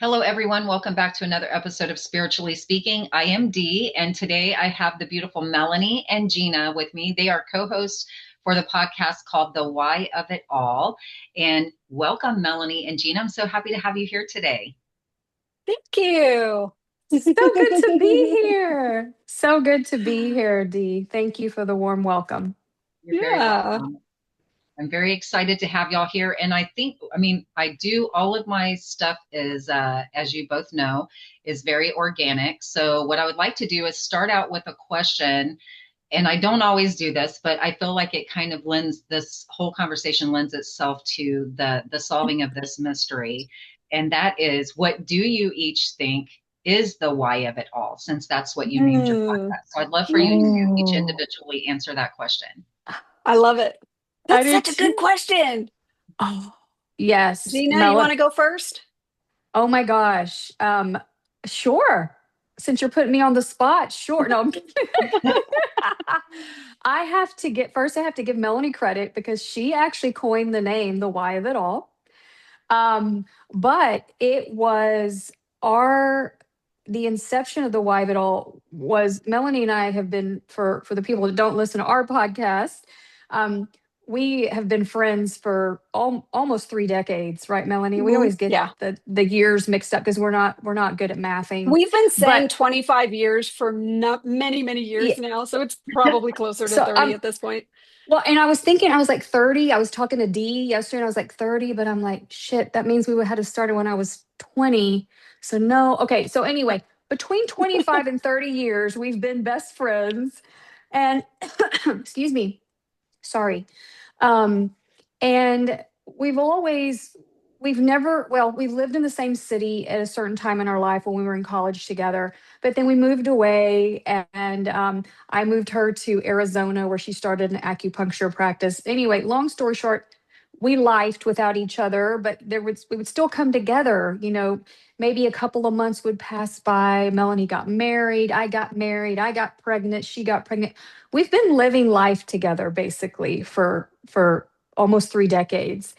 Hello, everyone. Welcome back to another episode of Spiritually Speaking. I am Dee, and today I have the beautiful Melanie and Gina with me. They are co hosts for the podcast called The Why of It All. And welcome, Melanie and Gina. I'm so happy to have you here today. Thank you. So good to be here. So good to be here, Dee. Thank you for the warm welcome. You're very Yeah. welcome. I'm very excited to have y'all here. And I do all of my stuff is, as you both know, is very organic. So, what I would like to do is start out with a question. And I don't always do this, but I feel like it kind of this whole conversation lends itself to the solving of this mystery. And that is, what do you each think is the why of it all, since that's what you named your Mm. podcast? So I'd love for you to each Oh, individually answer that question. I love it. I That's do such a good too. question. Oh, yes. Gina, you want to go first? Oh my gosh. Sure. Since you're putting me on the spot, sure. No, I'm kidding. I have to give Melanie credit because she actually coined the name, the why of it all. But it was our the inception of the why of it all was Melanie and I have been for the people that don't listen to our podcast. Um, we have been friends for almost 3 decades, right, Melanie? We always get Yeah. the years mixed up because we're not good at mathing. We've been But saying 25 years for many, many yeah, years now. So it's probably closer to so 30 at this point. well, and I was thinking, I was like 30. I was talking to Dee yesterday, and I was like 30, but I'm like, shit, that means we would have to start when I was 20. So no. Okay. So anyway, between 25 and 30 years, we've been best friends. And excuse me, sorry. Um, and we've never, well, we lived in the same city at a certain time in our life when we were in college together, but then we moved away and I moved her to Arizona where she started an acupuncture practice. Anyway, long story short, we lifed without each other, but we would still come together, maybe a couple of months would pass by. Melanie got married, I got pregnant, she got pregnant. We've been living life together basically for almost 3 decades.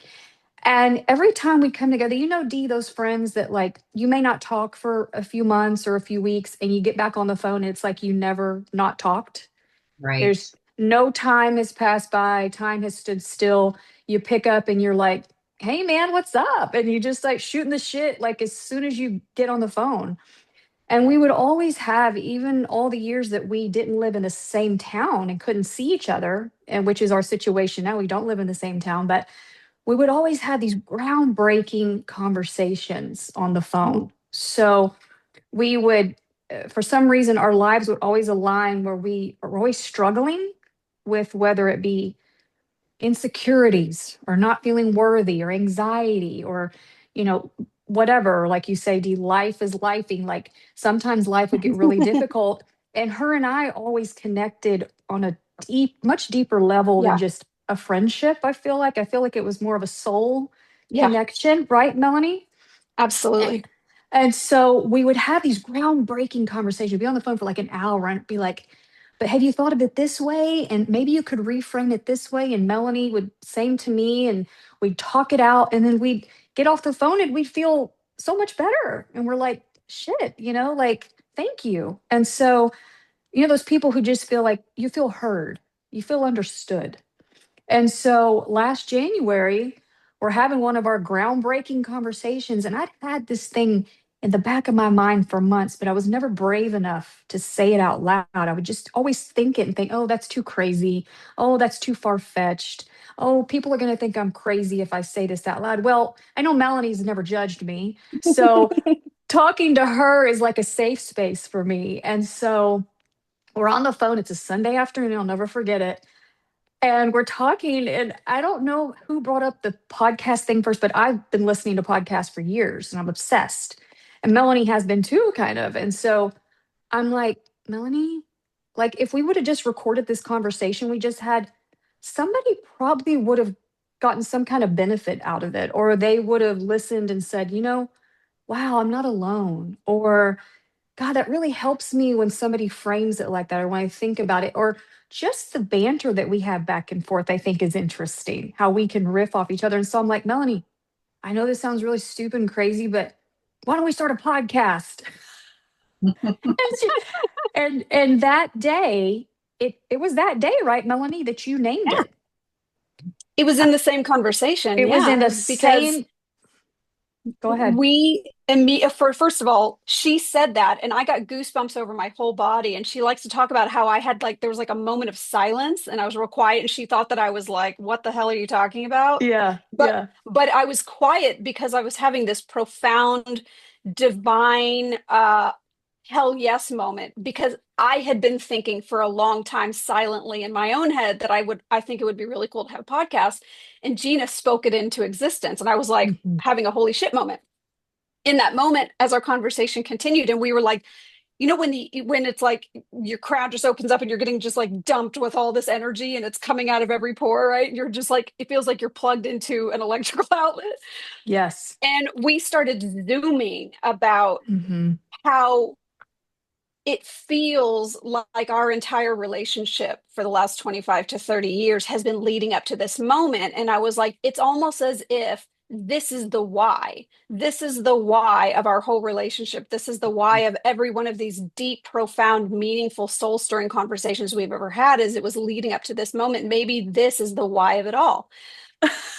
And every time we come together, Dee, those friends that like you may not talk for a few months or a few weeks, and you get back on the phone, and it's like you never not talked. Right. There's no time has passed by, time has stood still. You pick up and you're like, hey man, what's up? And you just like shooting the shit like as soon as you get on the phone. And we would always have, even all the years that we didn't live in the same town and couldn't see each other, and which is our situation now. We don't live in the same town, but we would always have these groundbreaking conversations on the phone. So we would, for some reason, our lives would always align where we are always struggling with whether it be insecurities or not feeling worthy or anxiety or you know whatever, like you say, D, life is lifing. Like sometimes life would get really difficult, and her and I always connected on a much deeper level than Yeah. just a friendship. I feel like it was more of a soul Yeah. connection, right, Melanie? and, Absolutely. and so we would have these groundbreaking conversations, be on the phone for like an hour and be like, but have you thought of it this way? And maybe you could reframe it this way. And Melanie would same to me, and we'd talk it out. And then we'd get off the phone and we'd feel so much better. And we're like, shit, like, thank you. And so, those people who just feel like you feel heard, you feel understood. And so last January, we're having one of our groundbreaking conversations. And I'd had this thing in the back of my mind for months, but I was never brave enough to say it out loud. I would just always think it and think, oh, that's too crazy. Oh, that's too far fetched. Oh, people are going to think I'm crazy if I say this out loud. Well, I know Melanie's never judged me. So talking to her is like a safe space for me. And so we're on the phone. It's a Sunday afternoon. I'll never forget it, and we're talking, and I don't know who brought up the podcast thing first, but I've been listening to podcasts for years and I'm obsessed. And Melanie has been too, kind of. And so I'm like, Melanie, like if we would have just recorded this conversation we just had, somebody probably would have gotten some kind of benefit out of it, or they would have listened and said, wow, I'm not alone. Or God, that really helps me when somebody frames it like that, or when I think about it, or just the banter that we have back and forth, I think is interesting, how we can riff off each other. And so I'm like, Melanie, I know this sounds really stupid and crazy, but why don't we start a podcast? And that day, it was that day, right, Melanie, that you named Yeah. it. It was in the same conversation. It was in Yeah. the Because same. Go ahead. first of all, she said that and I got goosebumps over my whole body. And she likes to talk about how I had like, there was like a moment of silence and I was real quiet. And she thought that I was like, what the hell are you talking about? Yeah, But, yeah. but I was quiet because I was having this profound, divine, hell yes moment because I had been thinking for a long time silently in my own head that I think it would be really cool to have a podcast. And Gina spoke it into existence. And I was like Mhm. having a holy shit moment in that moment as our conversation continued. And we were like, when it's like your crowd just opens up and you're getting just like dumped with all this energy and it's coming out of every pore, right? You're just like, it feels like you're plugged into an electrical outlet. Yes. And we started zooming about Hmm. how it feels like our entire relationship for the last 25 to 30 years has been leading up to this moment. And I was like, it's almost as if this is the why. This is the why of our whole relationship. This is the why of every one of these deep, profound, meaningful, soul stirring conversations we've ever had, is it was leading up to this moment. Maybe this is the why of it all.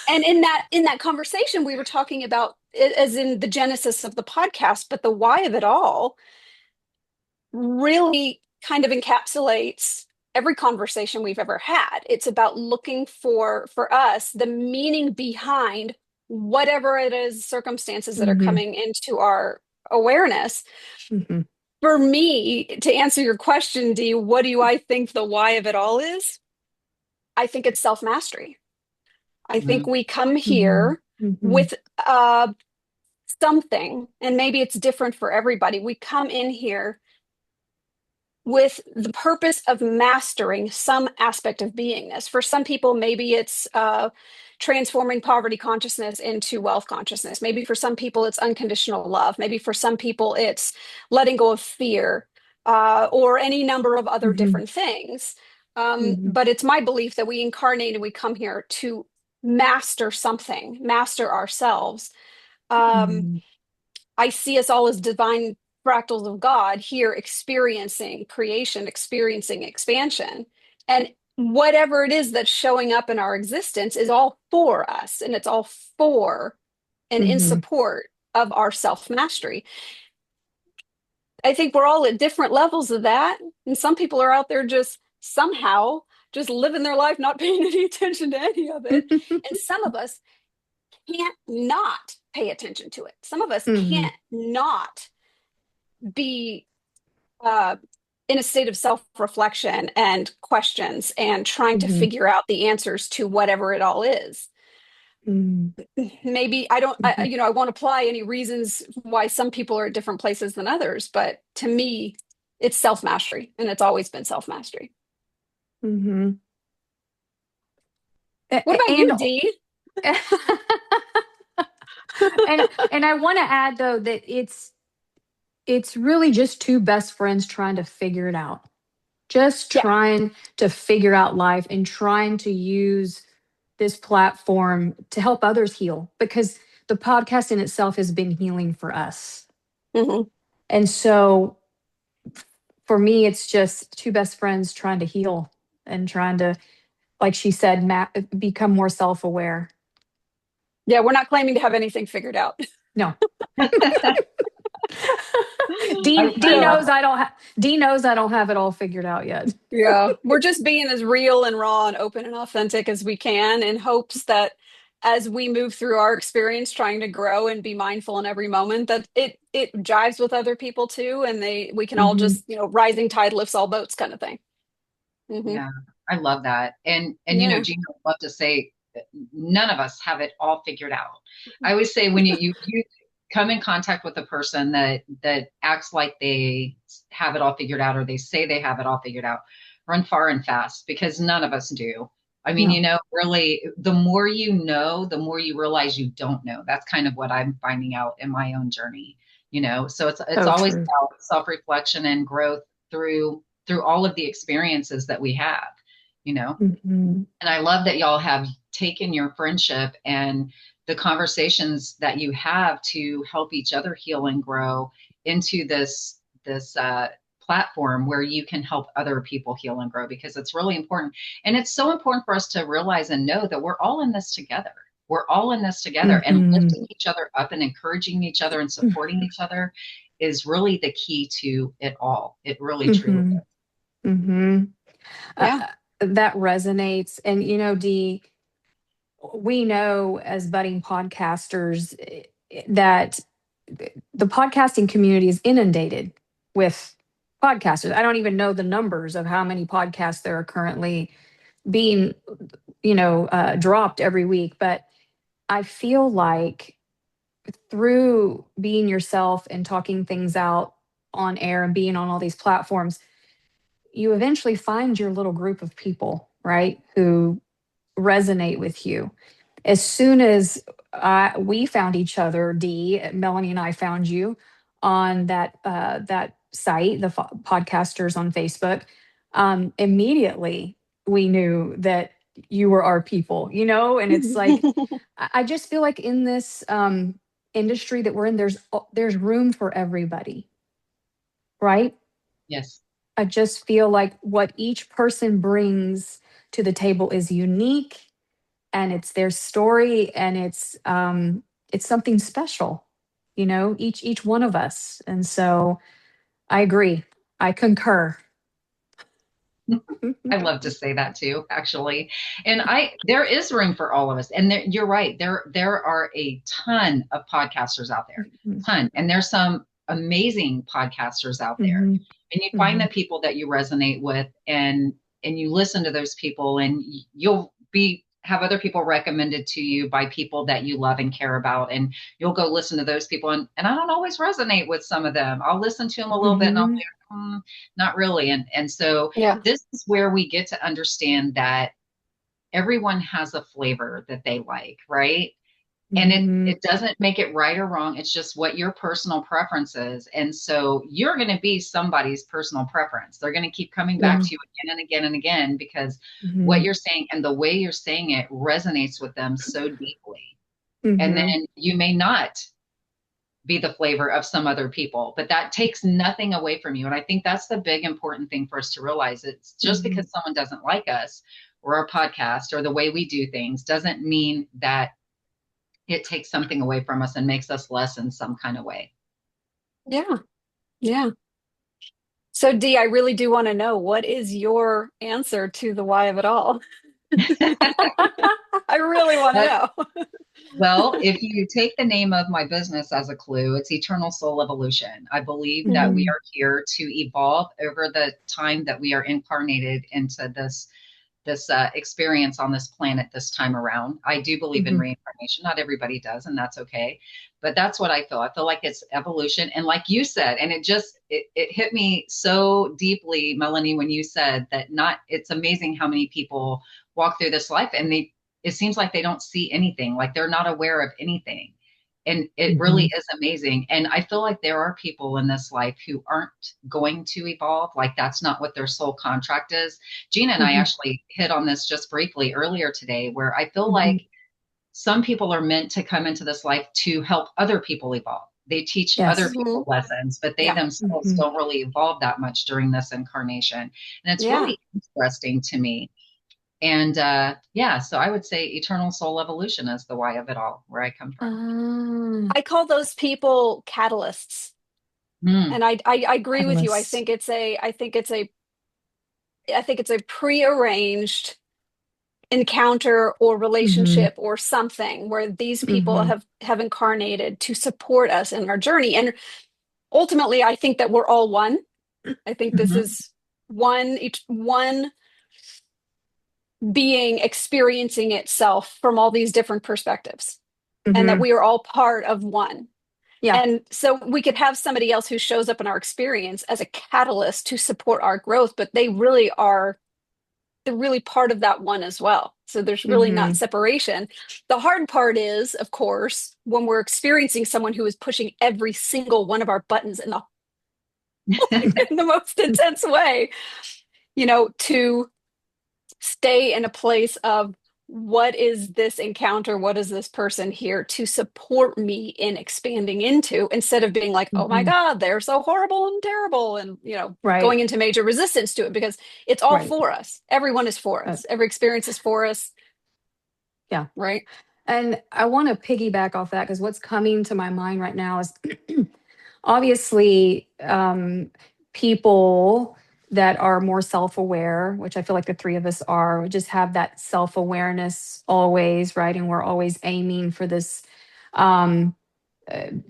And in that conversation, we were talking about it as in the genesis of the podcast, but the why of it all really kind of encapsulates every conversation we've ever had. It's about looking for us, the meaning behind whatever it is, circumstances that are Hmm. coming into our awareness. Hmm. For me, to answer your question, Dee, what do I think the why of it all is? I think it's self mastery. I think we come Hmm. here Hmm. with something, and maybe it's different for everybody. We come in here with the purpose of mastering some aspect of beingness. For some people, maybe it's transforming poverty consciousness into wealth consciousness. Maybe for some people, it's unconditional love. Maybe for some people, it's letting go of fear, or any number of other Hmm. different things. Hmm. But it's my belief that we incarnate and we come here to master something, master ourselves. Um, Hmm. I see us all as divine fractals of God here experiencing creation, experiencing expansion. And whatever it is that's showing up in our existence is all for us and it's all for and in Hmm. support of our self mastery. I think we're all at different levels of that. And some people are out there just somehow just living their life, not paying any attention to any of it. And some of us can't not pay attention to it. Some of us Hmm. can't not be uh, in a state of self-reflection and questions and trying to Hmm. figure out the answers to whatever it all is. Hmm. Maybe I won't apply any reasons why some people are at different places than others, but to me, it's self-mastery, and it's always been self-mastery. Hmm. What about And you, Dee? and I want to add though that it's really just two best friends trying to figure it out. Just Yeah. trying to figure out life and trying to use this platform to help others heal, because the podcast in itself has been healing for us. Hmm. And so for me, it's just two best friends trying to heal and trying to, like she said, become more self aware. Yeah, we're not claiming to have anything figured out. No. I, Dee I love knows I don't have Dee knows I don't have it all figured out yet. Yeah, we're just being as real and raw and open and authentic as we can in hopes that as we move through our experience trying to grow and be mindful in every moment that it jives with other people too and we can all Hmm. just, rising tide lifts all boats kind of thing. Hmm. Yeah, I love that. And Yeah. Gina would love to say that none of us have it all figured out. I always say when you come in contact with a person that acts like they have it all figured out or they say they have it all figured out, run far and fast because none of us do. I mean, No. really, the more you know, the more you realize you don't know. That's kind of what I'm finding out in my own journey. So it's So always true. about self-reflection and growth through all of the experiences that we have. Hmm. And I love that y'all have taken your friendship and the conversations that you have to help each other heal and grow into this platform where you can help other people heal and grow, because it's really important. And it's so important for us to realize and know that we're all in this together. We're all in this together, and Hmm. lifting each other up and encouraging each other and supporting each other is really the key to it all. It really truly Hmm. is. Hmm. Yeah. That resonates. And, Dee, we know as budding podcasters that the podcasting community is inundated with podcasters. I don't even know the numbers of how many podcasts there are currently being, dropped every week. But I feel like through being yourself and talking things out on air and being on all these platforms, you eventually find your little group of people, right, who resonate with you. As soon as we found each other, Dee, Melanie and I found you on that site, the podcasters on Facebook. Immediately, we knew that you were our people, and it's like I just feel like in this industry that we're in, there's room for everybody, right? Yes. I just feel like what each person brings to the table is unique, and it's their story, and it's something special, each one of us. And so I agree. I concur. I love to say that too, actually. And there is room for all of us. And you're right. There are a ton of podcasters out there, Mhm. ton. And there's some amazing podcasters out there. Mhm. And you find the Mhm. people that you resonate with, and you listen to those people, and you'll be have other people recommended to you by people that you love and care about, and you'll go listen to those people, and I don't always resonate with some of them. I'll listen to them a little bit and I'll be Mhm. like, not really. And so Yeah. this is where we get to understand that everyone has a flavor that they like, right? And Mhm. it doesn't make it right or wrong. It's just what your personal preference is. And so you're going to be somebody's personal preference. They're going to keep coming back Yeah. to you again and again and again, because what Mhm. you're saying and the way you're saying it resonates with them so deeply. And Mhm. then you may not be the flavor of some other people, but that takes nothing away from you. And I think that's the big important thing for us to realize. It's just Mhm. because someone doesn't like us or our podcast or the way we do things doesn't mean that it takes something away from us and makes us less in some kind of way. Yeah. Yeah. So, Dee, I really do want to know, what is your answer to the why of it all? I really want to But, know. well, if you take the name of my business as a clue, it's Eternal Soul Evolution. I believe that we Mhm. are here to evolve over the time that we are incarnated into this experience on this planet this time around. I do believe in Mhm. reincarnation. Not everybody does, and that's okay. But that's what I feel. I feel like it's evolution. And like you said, and it hit me so deeply, Melanie, when you said that not it's amazing how many people walk through this life and it seems like they don't see anything, like they're not aware of anything. And it really Mhm. is amazing. And I feel like there are people in this life who aren't going to evolve. Like that's not what their soul contract is. Gina and I Mhm. actually hit on this just briefly earlier today, where I feel like Mhm. some people are meant to come into this life to help other people evolve. They teach other Yes. people Hmm. lessons, but they Yeah. themselves Mhm. don't really evolve that much during this incarnation. And it's Yeah. really interesting to me. And yeah, so I would say eternal soul evolution is the why of it all, where I come from. Ah, I call those people catalysts. Mm, And I agree with you. catalyst. I think it's a prearranged encounter or Mhm. relationship or something where these people Mhm. have incarnated to support us in our journey. And ultimately, I think that we're all one. I think this mhm, is one being experiencing itself from all these different perspectives, and that Mhm. we are all part of one. Yeah. And so we could have somebody else who shows up in our experience as a catalyst to support our growth, but they're really part of that one as well. So there's really not Mhm. separation. The hard part is, of course, when we're experiencing someone who is pushing every single one of our buttons in the in the most intense way, to stay in a place of what is this encounter? What is this person here to support me in expanding into, instead of being like, oh my Mhm. God, they're so horrible and terrible, and going Right. into major resistance to it, because it's all Right. for us. Everyone is for Uh, us. Every experience is for us, yeah. right? And I want to piggyback off that because what's coming to my mind right now is obviously people that are more self-aware, which I feel like the three of us are, we just have that self-awareness always, right? And we're always aiming for this, um,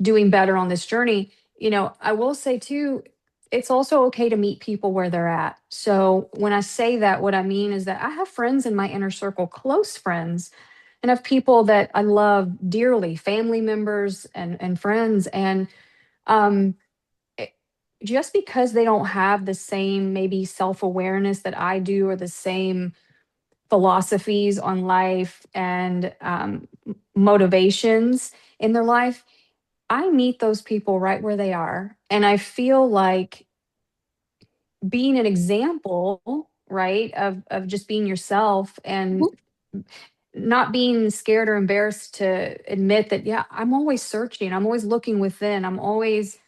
doing better on this journey. I will say too, it's also okay to meet people where they're at. So when I say that, what I mean is that I have friends in my inner circle, close friends, and of people that I love dearly, family members and friends. And um, it- just because they don't have the same maybe self-awareness that I do, or the same philosophies on life and motivations in their life, I meet those people right where they are. And I feel like being an example, right, of just being yourself and Mhm. not being scared or embarrassed to admit that, yeah, I'm always searching, I'm always looking within, I'm always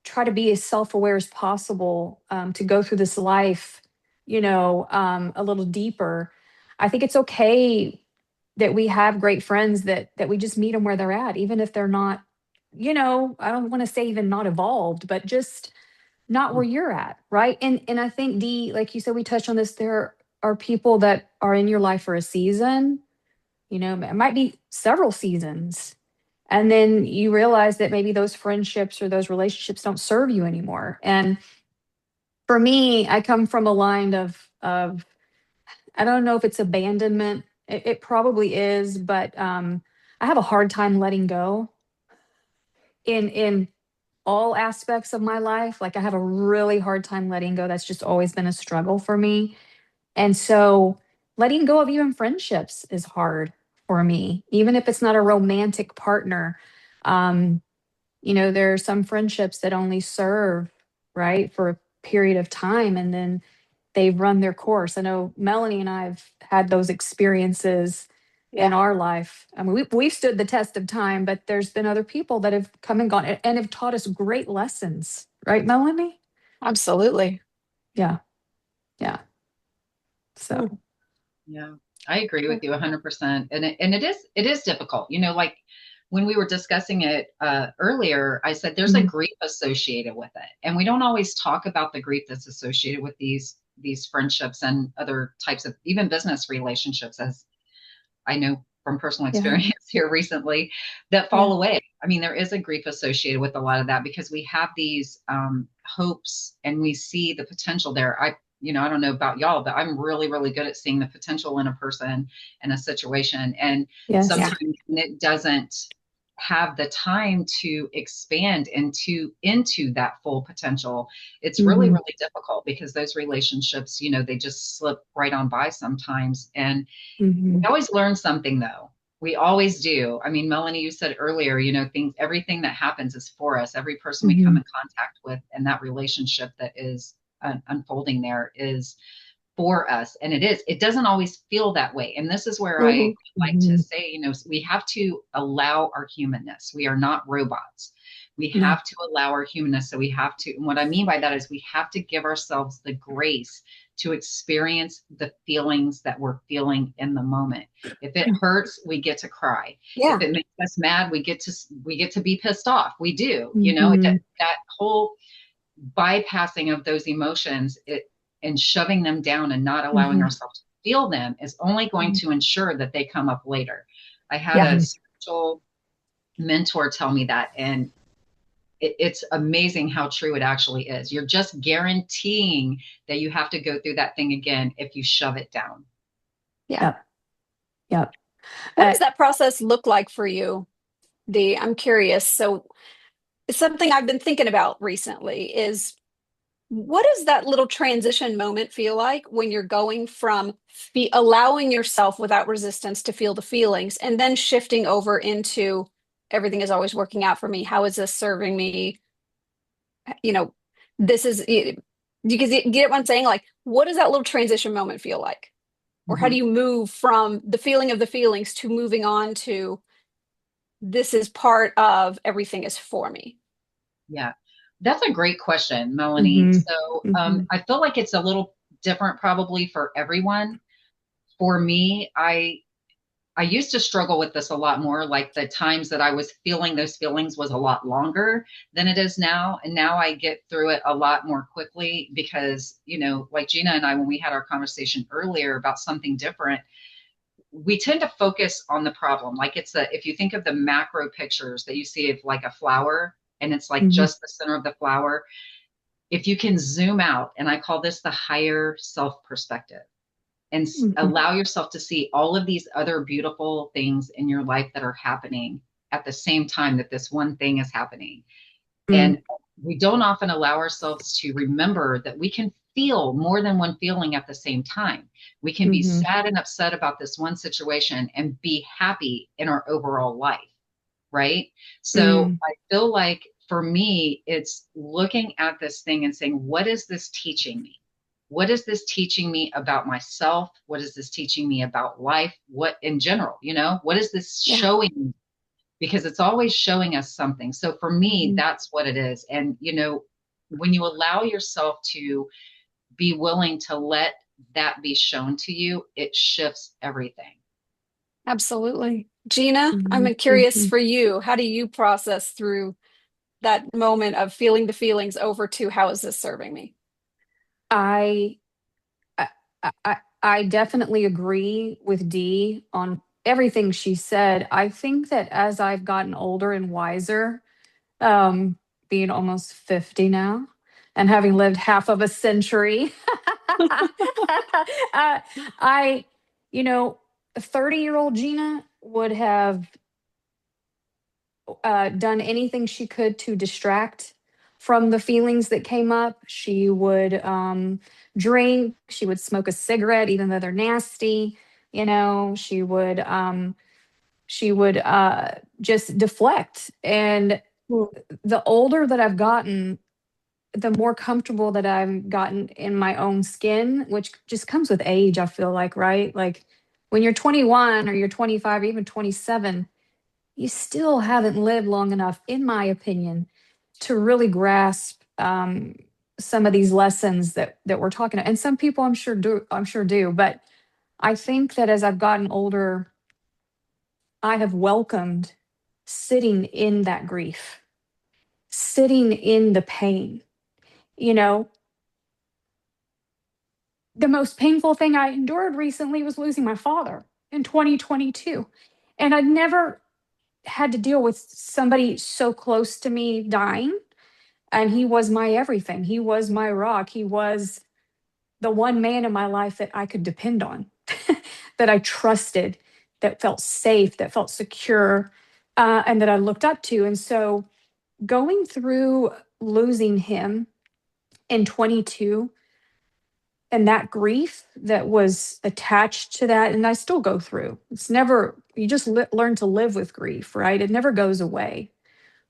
try to be as self-aware as possible, to go through this life, a little deeper. I think it's okay that we have great friends that we just meet them where they're at, even if they're not, I don't want to say even not evolved, but just not where you're at, right? And I think, Dee, like you said, we touched on this. There are people that are in your life for a season, it might be several seasons. And then you realize that maybe those friendships or those relationships don't serve you anymore. And for me, I come from a line of I don't know if it's abandonment. It probably is, but I have a hard time letting go in all aspects of my life. Like I have a really hard time letting go. That's just always been a struggle for me. And so letting go of even friendships is hard for me, even if it's not a romantic partner. Um, there are some friendships that only serve, right, for a period of time and then they've run their course. I know Melanie and I have had those experiences in Yeah, our life. I mean, we've stood the test of time, but there's been other people that have come and gone and have taught us great lessons, right, Melanie? absolutely. Yeah. Yeah. So, Hmm. Yeah, I agree with you 100%. And it is difficult. Like when we were discussing it earlier, I said there's a mhm. grief associated with it. And we don't always talk about the grief that's associated with these friendships and other types of even business relationships, as I know from personal Yeah. experience here recently, that Yeah. fall away. I mean, there is a grief associated with a lot of that because we have these hopes and we see the potential there. I don't know about y'all, but I'm really, really good at seeing the potential in a person and a situation. And Yes. Yeah, sometimes it doesn't have the time to expand into that full potential. It's really, Hmm. really difficult because those relationships, they just slip right on by sometimes. And we Hmm. always learn something though. We always do. I mean, Melanie, you said earlier, everything that happens is for us. Every person we come Hmm. in contact with and that relationship that is unfolding there is for us. And it doesn't always feel that way. And this is where I hmm, like to Hmm. say, we have to allow our humanness. We are not robots. We No. have to allow our humanness. So we have to, and what I mean by that is we have to give ourselves the grace to experience the feelings that we're feeling in the moment. If it hurts, we get to cry. If yeah, it makes us mad, we get to be pissed off. We do, Hmm. that whole bypassing of those emotions and shoving them down and not allowing Hmm. ourselves to feel them is only going to ensure that they come up later. I had Yeah. a spiritual mentor tell me that, and it's amazing how true it actually is. You're just guaranteeing that you have to go through that thing again if you shove it down. yeah. Yep. Yep. What does that process look like for you, Dee? I'm curious. So it's something I've been thinking about recently is, what does that little transition moment feel like when you're going from allowing yourself without resistance to feel the feelings and then shifting over into everything is always working out for me? How is this serving me? You know, this is, because you get what I'm saying? Like, what does that little transition moment feel like? Or how do Mhm. you move from the feeling of the feelings to moving on to this is part of everything is for me? Yeah, that's a great question, Melanie. Hmm. So Hmm. I feel like it's a little different probably for everyone. For me, I used to struggle with this a lot more. Like the times that I was feeling those feelings was a lot longer than it is now. And now I get through it a lot more quickly because, like Gina and I, when we had our conversation earlier about something different, we tend to focus on the problem. Like if you think of the macro pictures that you see of like a flower and it's like Hmm. just the center of the flower, if you can zoom out, and I call this the higher self perspective, and Hmm. allow yourself to see all of these other beautiful things in your life that are happening at the same time that this one thing is happening. Hmm. And we don't often allow ourselves to remember that we can feel more than one feeling at the same time. We can be Hmm. sad and upset about this one situation and be happy in our overall life, right? So Hmm. I feel like for me, it's looking at this thing and saying, what is this teaching me? What is this teaching me about myself? What is this teaching me about life? What in general, what is this Yeah. showing me? Because it's always showing us something. So for me, Mhm. that's what it is. And, when you allow yourself to be willing to let that be shown to you, it shifts everything. Absolutely. Gina, Hmm. I'm curious Hmm. for you. How do you process through that moment of feeling the feelings over to how is this serving me? I, I I definitely agree with Dee on everything she said. I think that as I've gotten older and wiser, um, being almost 50 now and having lived half of a century, uh, I, you know, a 30-year-old Gina would have done anything she could to distract from the feelings that came up. She would drink, she would smoke a cigarette, even though they're nasty. She would just deflect. And Mm. the older that I've gotten, the more comfortable that I've gotten in my own skin, which just comes with age, I feel like, right? Like when you're 21 or you're 25 or even 27, you still haven't lived long enough, in my opinion, to really grasp some of these lessons that we're talking about. And some people I'm sure do, but I think that as I've gotten older, I have welcomed sitting in that grief, sitting in the pain. You know, the most painful thing I endured recently was losing my father in 2022. And I'd never had to deal with somebody so close to me dying. And he was my everything. He was my rock. He was the one man in my life that I could depend on, that I trusted, that felt safe, that felt secure, and that I looked up to. And so going through losing him in 22 and that grief that was attached to that, and I still go through, it's never, you just learn to live with grief, right? It never goes away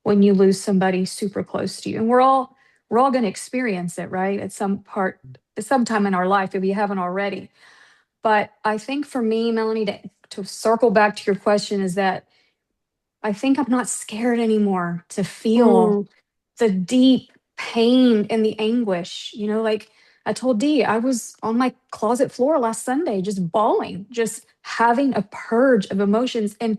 when you lose somebody super close to you. And we're all going to experience it, right? At some time in our life, if you haven't already. But I think for me, Melanie, to circle back to your question, is that I think I'm not scared anymore to feel Mm. the deep pain and the anguish. Like I told Dee, I was on my closet floor last Sunday, just bawling, just having a purge of emotions. And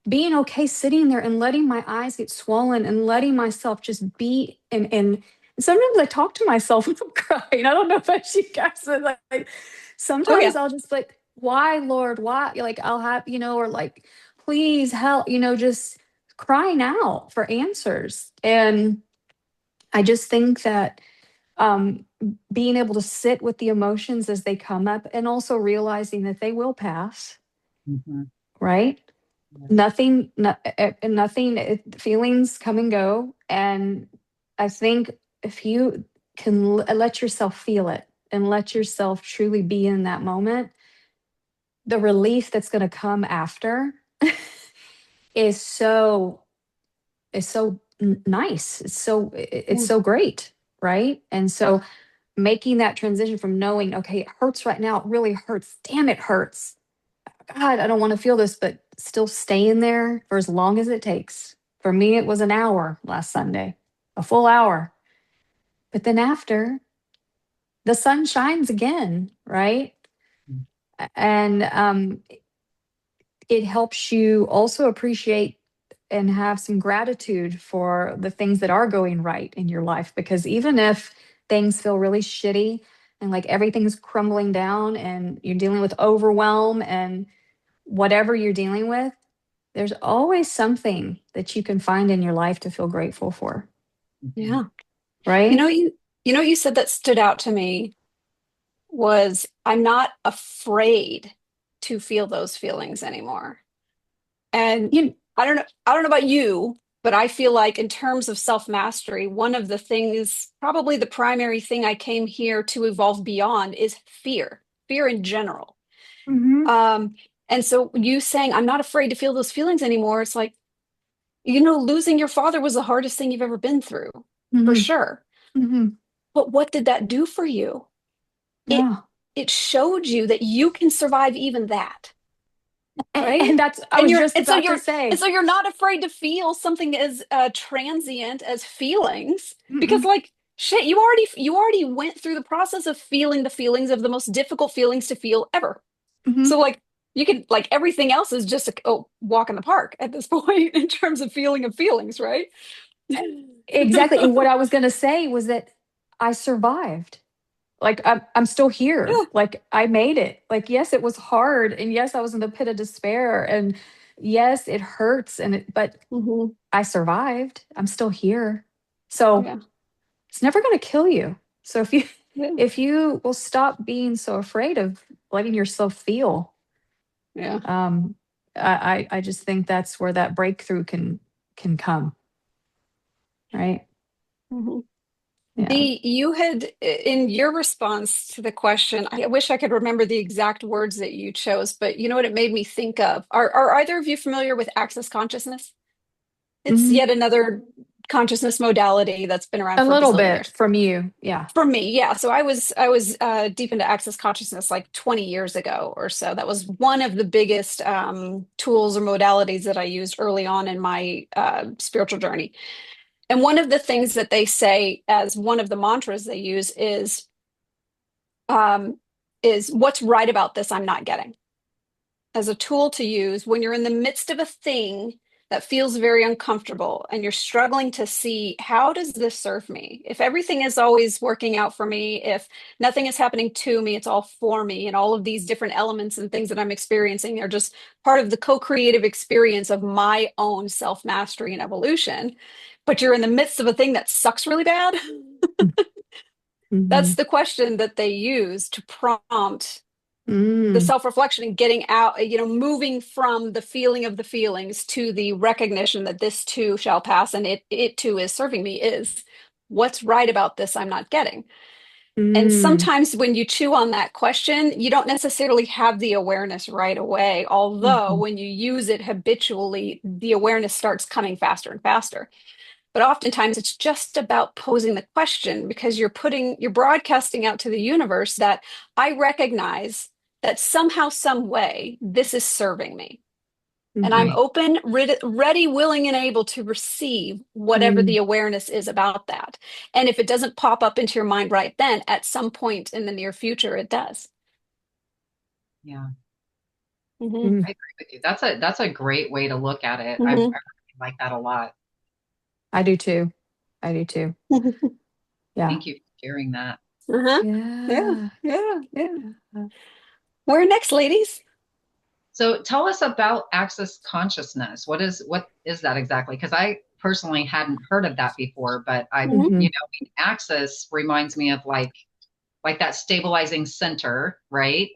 being okay sitting there and letting my eyes get swollen and letting myself just be, and sometimes I talk to myself when I'm crying. I don't know about you guys, but like Oh yeah. sometimes I'll just like, why, Lord, why? Like I'll have, or like, please help, just crying out for answers. And I just think that um being able to sit with the emotions as they come up and also realizing that they will pass, Mhm. right? Yes. Nothing, feelings come and go. And I think if you can let yourself feel it and let yourself truly be in that moment, the relief that's going to come after is so nice. It's so Mm. great, right? And so making that transition from knowing, okay, it hurts right now, it really hurts, damn, it hurts, God, I don't want to feel this, but still staying there for as long as it takes. For me, it was an hour last Sunday, a full hour. But then after, the sun shines again, right? And it helps you also appreciate and have some gratitude for the things that are going right in your life. Because even if things feel really shitty and like everything's crumbling down and you're dealing with overwhelm and whatever you're dealing with, there's always something that you can find in your life to feel grateful for, Yeah. You right? know, you know what you said that stood out to me was I'm not afraid to feel those feelings anymore. And You, I don't know about you, but I feel like in terms of self-mastery, one of the things, probably the primary thing I came here to evolve beyond is fear in general. hmm Um, and so you saying I'm not afraid to feel those feelings anymore, it's like, losing your father was the hardest thing you've ever been through, for hmm sure. hmm But what did that do for you? It yeah. it showed you that you can survive even that, right? And that's, I And was you're just about to and say, so you're not afraid to feel something as transient as feelings because mm-mm, like shit, you already went through the process of feeling the feelings of the most difficult feelings to feel ever. mhm. So like you can like everything else is just a walk in the park at this point in terms of feeling of feelings, right? Exactly. And what I was going to say was that I survived. Like I'm still here. Yeah. Like I made it. Like yes, it was hard, and yes, I was in the pit of despair, and yes, it hurts, but Hmm. I survived. I'm still here. So Yeah. it's never going to kill you. So Yeah. if you will stop being so afraid of letting yourself feel, Yeah. um, I just think that's where that breakthrough can come. Right? Hmm. Yeah. You had, in your response to the question, I wish I could remember the exact words that you chose, but you know what it made me think of? Are either of you familiar with access consciousness? It's Mhm. yet another consciousness modality that's been around A for a little bazillion bit years. from you. Yeah. For me, yeah. So I was deep into access consciousness like 20 years ago or so. That was one of the biggest tools or modalities that I used early on in my spiritual journey. And one of the things that they say as one of the mantras they use um, is what's right about this I'm not getting, as a tool to use when you're in the midst of a thing that feels very uncomfortable and you're struggling to see how does this serve me? If everything is always working out for me, if nothing is happening to me, it's all for me, and all of these different elements and things that I'm experiencing are just part of the co-creative experience of my own self-mastery and evolution. But you're in the midst of a thing that sucks really bad. Mm-hmm. That's the question that they use to prompt the Mm, self-reflection and getting out, moving from the feeling of the feelings to the recognition that this too shall pass and it too is serving me, is what's right about this I'm not getting. And mm, sometimes when you chew on that question, you don't necessarily have the awareness right away, although mhm, when you use it habitually, the awareness starts coming faster and faster. But oftentimes it's just about posing the question because you're broadcasting out to the universe that I recognize that somehow, some way, this is serving me. And I'm mhm, Right. open, ready, willing, and able to receive whatever mm, the awareness is about that. And if it doesn't pop up into your mind right then, at some point in the near future, it does. Yeah. Hmm. mm. I agree with you. That's a great way to look at it. I Hmm. really like that a lot. I do too. I do too. Yeah. Thank you for sharing that. Uh-huh. Yeah, Yeah. yeah, yeah. Yeah. Where next, ladies? So tell us about access consciousness. What is that exactly? Because I personally hadn't heard of that before, but Mhm, access reminds me of like that stabilizing center, right?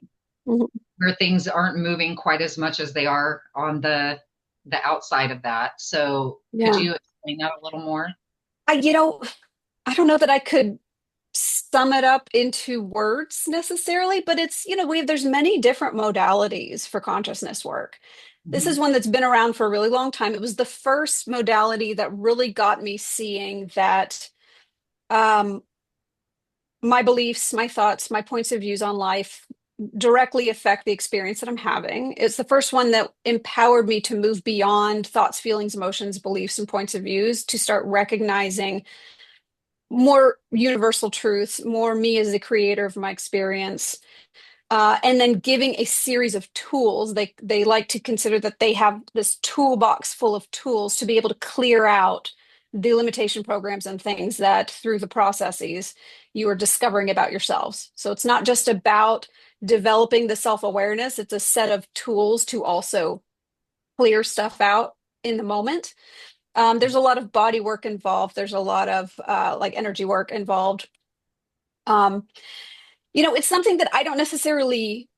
Hmm. Where things aren't moving quite as much as they are on the outside of that. So could Yeah. you explain that a little more? I, you know, I don't know that I could sum it up into words necessarily, but there's many different modalities for consciousness work. This Hmm. is one that's been around for a really long time. It was the first modality that really got me seeing that um, my beliefs, my thoughts, my points of views on life directly affect the experience that I'm having. It's the first one that empowered me to move beyond thoughts, feelings, emotions, beliefs, and points of views to start recognizing more universal truths, more me as the creator of my experience, and then giving a series of tools. They like to consider that they have this toolbox full of tools to be able to clear out the limitation programs and things that through the processes you are discovering about yourselves. So it's not just about developing the self-awareness, it's a set of tools to also clear stuff out in the moment. There's a lot of body work involved. There's a lot of like energy work involved. Um, it's something that I don't necessarily,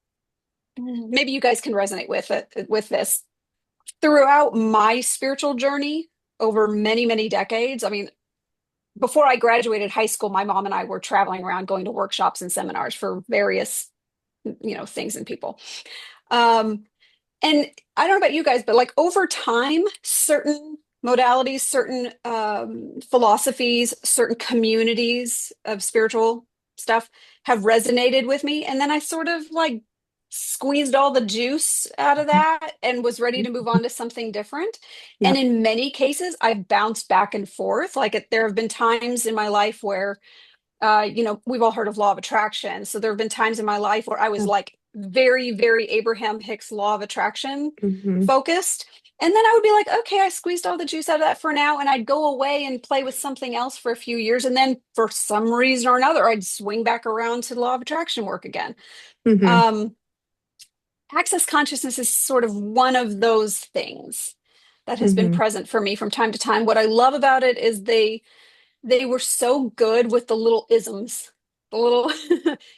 maybe you guys can resonate with it with this. Throughout my spiritual journey over many, many decades, I mean, before I graduated high school, my mom and I were traveling around going to workshops and seminars for various, things and people. Um, and I don't know about you guys, but like over time, certain modalities, certain philosophies, certain communities of spiritual stuff have resonated with me. And then I sort of like squeezed all the juice out of that and was ready to move on to something different. And Yep. in many cases, I've bounced back and forth. Like there have been times in my life where we've all heard of law of attraction. So there have been times in my life where I was Yep. like very, very Abraham Hicks law of attraction Hmm. focused. And then I would be like, okay, I squeezed all the juice out of that for now. And I'd go away and play with something else for a few years. And then for some reason or another, I'd swing back around to the law of attraction work again. Hmm. Um, Access consciousness is sort of one of those things that has been Hmm. present for me from time to time. What I love about it is they were so good with the little isms, the little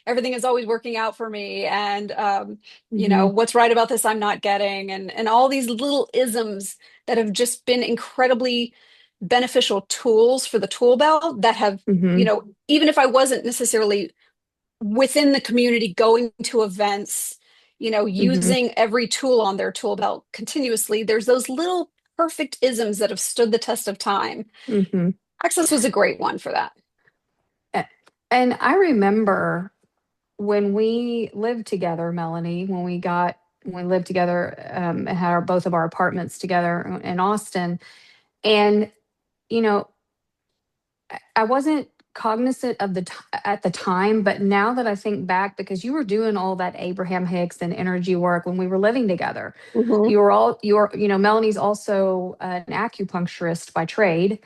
everything is always working out for me, and Hmm. what's right about this I'm not getting, and all these little isms that have just been incredibly beneficial tools for the tool belt that have, Hmm. even if I wasn't necessarily within the community going to events, Hmm. using every tool on their tool belt continuously, there's those little perfect isms that have stood the test of time. Hmm. Access was a great one for that. And I remember when we lived together, Melanie, when we lived together, and had both of our apartments together in Austin. And, you know, I wasn't cognizant of at the time, but now that I think back, because you were doing all that Abraham Hicks and energy work when we were living together, Mhm. Melanie's also an acupuncturist by trade.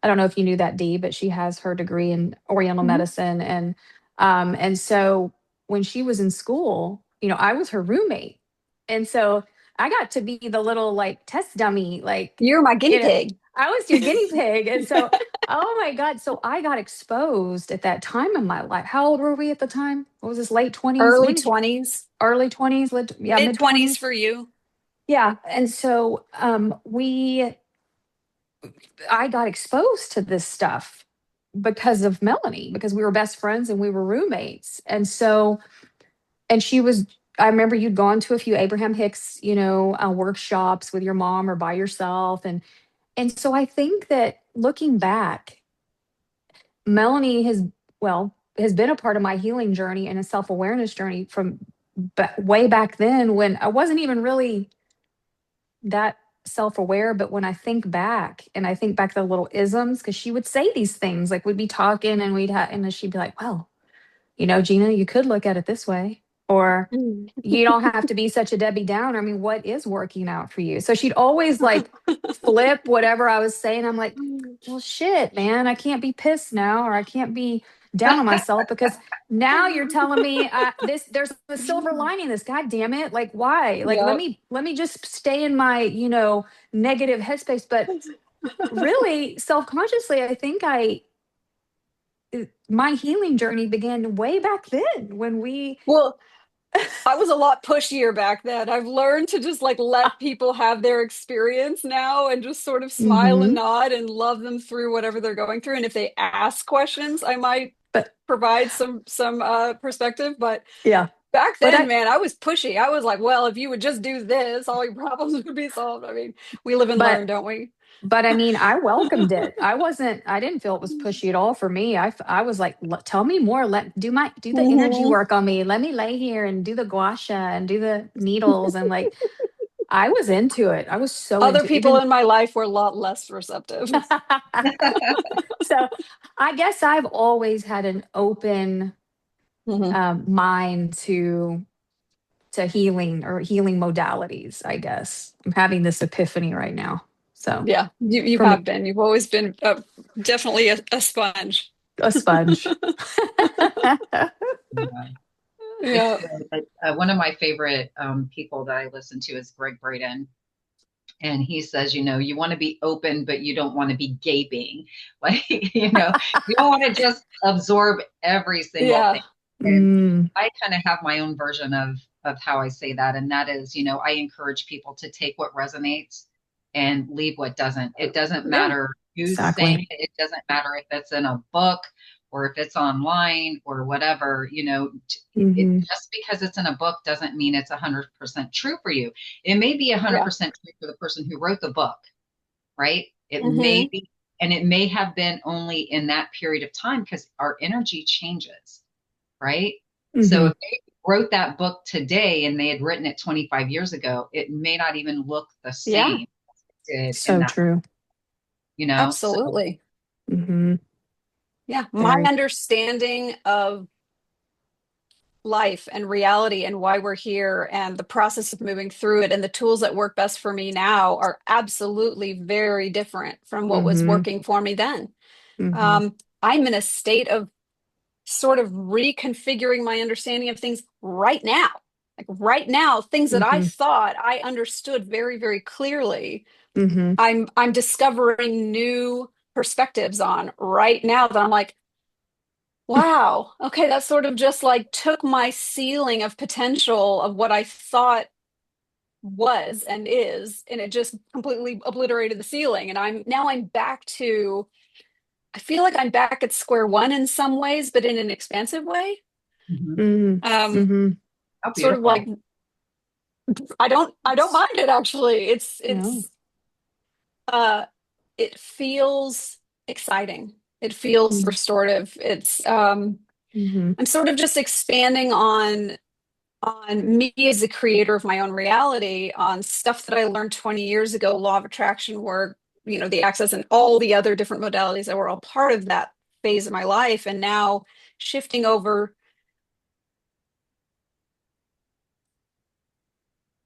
I don't know if you knew that, Dee, but she has her degree in Oriental Mhm. medicine, and so when she was in school, I was her roommate, and so I got to be the little like test dummy, like You're my guinea you know, pig. I was your guinea pig, and so oh my God, so I got exposed at that time in my life. How old were we at the time? What was this? Late 20s? Early When did you? 20s, Early 20s? Yeah, mid mid 20s 20s. for you. Yeah, and so we I got exposed to this stuff because of Melanie, because we were best friends and we were roommates. And she was, I remember you'd gone to a few Abraham Hicks, workshops with your mom or by yourself. And so I think that looking back, Melanie has been a part of my healing journey and a self-awareness journey from way back then when I wasn't even really that self-aware. But when I think back, and I think back to the little isms, because she would say these things, like we'd be talking and and then she'd be like, well, Gina, you could look at it this way, or Mm. you don't have to be such a Debbie Downer. I mean, what is working out for you? So she'd always like flip whatever I was saying. I'm like, well, shit, man, I can't be pissed now, or I can't be down on myself because now you're telling me there's a silver lining in this. God damn it. Like, why? Like, let Yep. me just stay in my, negative headspace. But really, self-consciously, I think my healing journey began way back then when we Well, I was a lot pushier back then. I've learned to just like let people have their experience now and just sort of smile and Mhm. nod and love them through whatever they're going through. And if they ask questions, I might But provide some perspective. But yeah, back but then, man, I was pushy. I was like, well, if you would just do this, all your problems would be solved. I mean, we live and but learn, don't we? But I mean, I welcomed it. I didn't feel it was pushy at all for me. I was like, Tell me more. Do the energy Mhm. work on me. Let me lay here and do the gua sha and do the needles." And like, I was into it. I was so Other into it. people Even in my life were a lot less receptive. so, I guess I've always had an open Mhm. mind to healing or healing modalities. I guess I'm having this epiphany right now. So Yeah, you for me, have been. You've always been definitely a sponge. a sponge. Yeah. It's Yeah. good. One of my favorite people that I listen to is Greg Braden. And he says, you want to be open, but you don't want to be gaping. Like, you don't want to just absorb every single Yeah. thing. And Mm, I kind of have my own version of how I say that. And that is, I encourage people to take what resonates and leave what doesn't. It doesn't Yeah. matter who's saying exactly. it. It doesn't matter if it's in a book or if it's online or whatever, Hmm. just because it's in a book doesn't mean it's 100% true for you. It may be Yeah. 100% true for the person who wrote the book, right? It may Hmm. be, and it may have been only in that period of time because our energy changes, right? So Hmm. if they wrote that book today and they had written it 25 years ago, it may not even look the Yeah. same as it did in So that, true. so Absolutely. Hmm. Yeah. My Very. understanding of life and reality and why we're here and the process of moving through it and the tools that work best for me now are absolutely very different from what was Hmm. working for me then. Hmm. Um, I'm in a state of sort of reconfiguring my understanding of things right now. Like right now, things that I Hmm. thought I understood very, very clearly, Hmm. I'm discovering new perspectives on right now that I'm like, wow, okay, that sort of just like took my ceiling of potential of what I thought was and is, and it just completely obliterated the ceiling. And I'm back to, I feel like I'm back at square one in some ways, but in an expansive way. mhm. Hmm. Um, Hmm. How sort of like beautiful. I don't mind it actually. No. Uh it feels exciting. It feels restorative. Hmm. I'm sort of just expanding on me as the creator of my own reality, on stuff that I learned 20 years ago, law of attraction work, the access and all the other different modalities that were all part of that phase of my life. And now shifting over,